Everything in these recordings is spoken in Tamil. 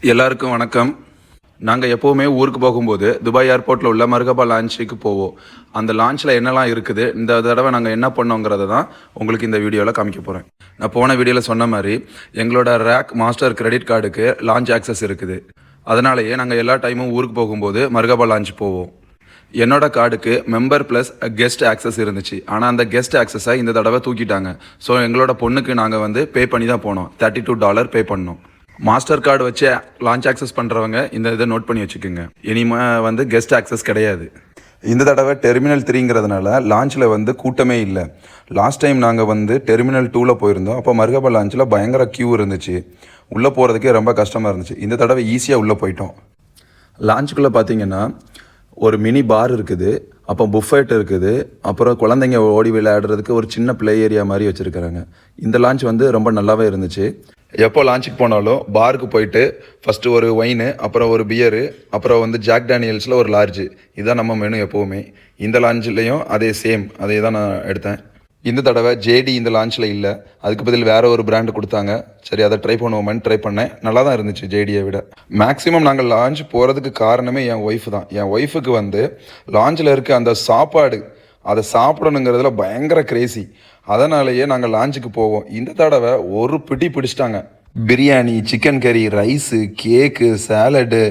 எல்லாருக்கும் வணக்கம். நாங்கள் எப்போவுமே ஊருக்கு போகும்போது துபாய் ஏர்போர்ட்டில் உள்ள மர்கபா லான்ச்சுக்கு போவோம். அந்த லான்ச்சில் என்னெல்லாம் இருக்குது, இந்த தடவை நாங்கள் என்ன பண்ணோங்கிறத தான் உங்களுக்கு இந்த வீடியோவில் காமிக்க போகிறேன். நான் போன வீடியோவில் சொன்ன மாதிரி எங்களோட ரேக் மாஸ்டர் கிரெடிட் கார்டுக்கு லான்ச் ஆக்சஸ் இருக்குது. அதனாலேயே நாங்கள் எல்லா டைமும் ஊருக்கு போகும்போது மர்கபா லான்ச் போவோம். என்னோட கார்டுக்கு மெம்பர் ப்ளஸ் கெஸ்ட் ஆக்சஸ் இருந்துச்சு. ஆனால் அந்த கெஸ்ட் ஆக்சஸை இந்த தடவை தூக்கிட்டாங்க. ஸோ எங்களோட பொண்ணுக்கு நாங்கள் பே பண்ணி தான் போனோம். $32 பே பண்ணோம். மாஸ்டர் கார்டு வச்சு லான்ச் ஆக்சஸ் பண்ணுறவங்க இந்த இதை நோட் பண்ணி வச்சுக்கோங்க. இனிமே கெஸ்ட் ஆக்சஸ் கிடையாது. இந்த தடவை டெர்மினல் 3ங்கிறதுனால லான்ச்சில் கூட்டமே இல்லை. லாஸ்ட் டைம் நாங்கள் டெர்மினல் 2ல் போயிருந்தோம். அப்போ மர்கபா லான்ச்சில் பயங்கர க்யூ இருந்துச்சு. உள்ளே போகிறதுக்கே ரொம்ப கஷ்டமாக இருந்துச்சு. இந்த தடவை ஈஸியாக உள்ளே போயிட்டோம். லான்ச்சுக்குள்ளே பார்த்தீங்கன்னா ஒரு மினி பார் இருக்குது, அப்போ புஃபெட் இருக்குது, அப்புறம் குழந்தைங்க ஓடி விளையாடுறதுக்கு ஒரு சின்ன ப்ளே ஏரியா மாதிரி வச்சுருக்கிறாங்க. இந்த லான்ச் ரொம்ப நல்லாவே இருந்துச்சு. எப்போ லான்ச்சுக்கு போனாலும் பாருக்கு போயிட்டு ஃபஸ்ட்டு ஒரு ஒயின், அப்புறம் ஒரு பியரு, அப்புறம் ஜாக் டேனியல்ஸில் ஒரு லார்ஜு, இதுதான் நம்ம மெனு எப்போவுமே. இந்த லான்ச்லேயும் அதே தான் நான் எடுத்தேன். இந்த தடவை ஜேடி இந்த லான்ச்சில் இல்லை, அதுக்கு பதில் வேறு ஒரு பிராண்டு கொடுத்தாங்க. சரி, அதை ட்ரை பண்ணுவோம்னு ட்ரை பண்ணேன். நல்லா தான் இருந்துச்சு ஜேடியை விட. மேக்ஸிமம் நாங்கள் லான்ச் போகிறதுக்கு காரணமே என் ஒய்ஃப் தான். என் ஒய்ஃபுக்கு லான்ச்சில் இருக்க அந்த சாப்பாடு அதை சாப்பிடணுங்கிறதுல பயங்கர கிரேசி. அதனாலேயே நாங்கள் லான்ச்சுக்கு போவோம். இந்த தடவை ஒரு பிடிச்சிட்டாங்க. பிரியாணி, சிக்கன் கறி, ரைஸு, கேக்கு, சாலடு,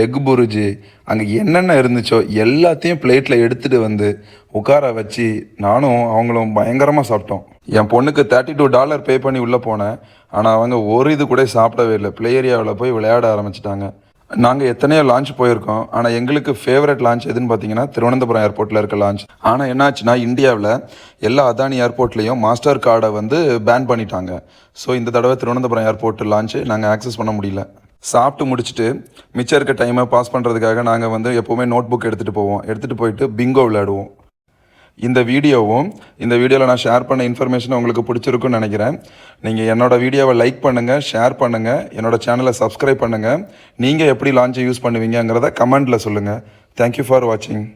எக் புரிஜு, அங்கே என்னென்ன இருந்துச்சோ எல்லாத்தையும் பிளேட்டில் எடுத்துகிட்டு உட்கார வச்சு நானும் அவங்களும் பயங்கரமாக சாப்பிட்டோம். என் பொண்ணுக்கு $32 பே பண்ணி உள்ளே போனேன். ஆனால் அவங்க ஒரு இது கூட சாப்பிடவே இல்லை. ப்ளே ஏரியாவில் போய் விளையாட ஆரம்பிச்சிட்டாங்க. நாங்கள் எத்தனையோ லான்ச் போயிருக்கோம். ஆனால் எங்களுக்கு ஃபேவரட் லான்ச் எதுன்னு பார்த்தீங்கன்னா திருவனந்தபுரம் ஏர்போர்ட்டில் இருக்க லான்ச். ஆனால் என்னாச்சுன்னா இந்தியாவில் எல்லா அதானி ஏர்போர்ட்லேயும் மாஸ்டர் கார்டை பேன் பண்ணிட்டாங்க. ஸோ இந்த தடவை திருவனந்தபுரம் ஏர்போர்ட் லான்ச்சு நாங்கள் ஆக்சஸ் பண்ண முடியல. சாப்பிட்டு முடிச்சுட்டு மிச்சம் இருக்க டைமை பாஸ் பண்ணுறதுக்காக நாங்கள் எப்போவுமே நோட் புக் எடுத்துகிட்டு போவோம். எடுத்துகிட்டு போயிட்டு பிங்கோ விளையாடுவோம். இந்த வீடியோவில் நான் ஷேர் பண்ண இன்ஃபர்மேஷன் உங்களுக்கு பிடிச்சிருக்குன்னு நினைக்கிறேன். நீங்கள் என்னோடய வீடியோவை லைக் பண்ணுங்கள், ஷேர் பண்ணுங்கள், என்னோடய சேனலை சப்ஸ்கிரைப் பண்ணுங்கள். நீங்கள் எப்படி லான்ச்சை யூஸ் பண்ணுவீங்கிறத கமெண்ட்டில் சொல்லுங்கள். தேங்க்யூ ஃபார் வாட்சிங்.